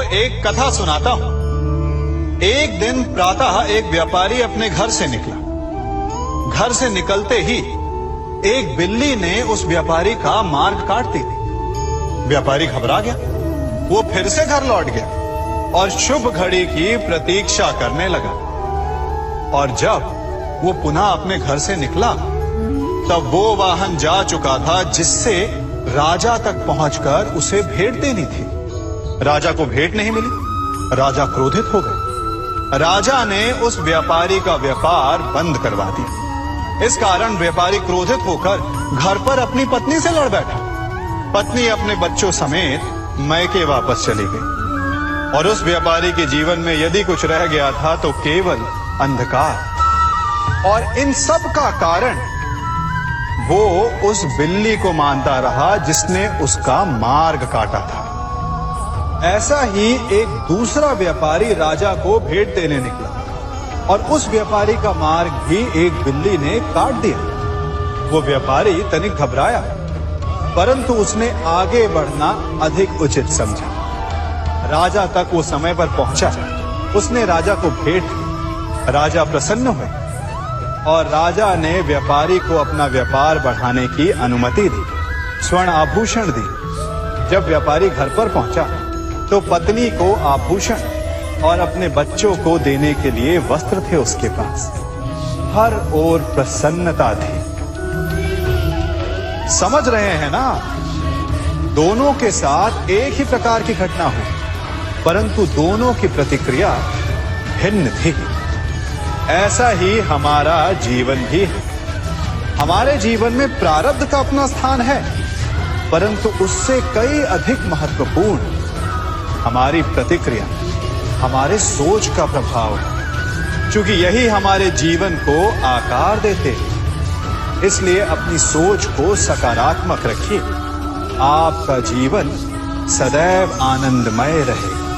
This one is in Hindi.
एक कथा सुनाता हूं। एक दिन प्रातः एक व्यापारी अपने घर से निकला। घर से निकलते ही एक बिल्ली ने उस व्यापारी का मार्ग काट दिया। व्यापारी घबरा गया। वो फिर से घर लौट गया और शुभ घड़ी की प्रतीक्षा करने लगा। और जब वो पुनः अपने घर से निकला तब वो वाहन जा चुका था जिससे राजा तक पहुंचकर उसे भेंट देनी थी। राजा को भेंट नहीं मिली। राजा क्रोधित हो गए। राजा ने उस व्यापारी का व्यापार बंद करवा दिया। इस कारण व्यापारी क्रोधित होकर घर पर अपनी पत्नी से लड़ बैठा। पत्नी अपने बच्चों समेत मैके वापस चली गई और उस व्यापारी के जीवन में यदि कुछ रह गया था तो केवल अंधकार। और इन सब का कारण वो उस बिल्ली को मानता रहा जिसने उसका मार्ग काटा था। ऐसा ही एक दूसरा व्यापारी राजा को भेंट देने निकला और उस व्यापारी का मार्ग भी एक बिल्ली ने काट दिया। वो व्यापारी तनिक घबराया, परंतु उसने आगे बढ़ना अधिक उचित समझा। राजा तक वो समय पर पहुंचा। उसने राजा को भेंट दी। राजा प्रसन्न हुए और राजा ने व्यापारी को अपना व्यापार बढ़ाने की अनुमति दी, स्वर्ण आभूषण दी। जब व्यापारी घर पर पहुंचा तो पत्नी को आभूषण और अपने बच्चों को देने के लिए वस्त्र थे उसके पास। हर ओर प्रसन्नता थी। समझ रहे हैं ना? दोनों के साथ एक ही प्रकार की घटना हुई, परंतु दोनों की प्रतिक्रिया भिन्न थी। ऐसा ही हमारा जीवन भी है। हमारे जीवन में प्रारब्ध का अपना स्थान है, परंतु उससे कई अधिक महत्वपूर्ण हमारी प्रतिक्रिया, हमारे सोच का प्रभाव है। क्योंकि यही हमारे जीवन को आकार देते हैं। इसलिए अपनी सोच को सकारात्मक रखिए। आपका जीवन सदैव आनंदमय रहे।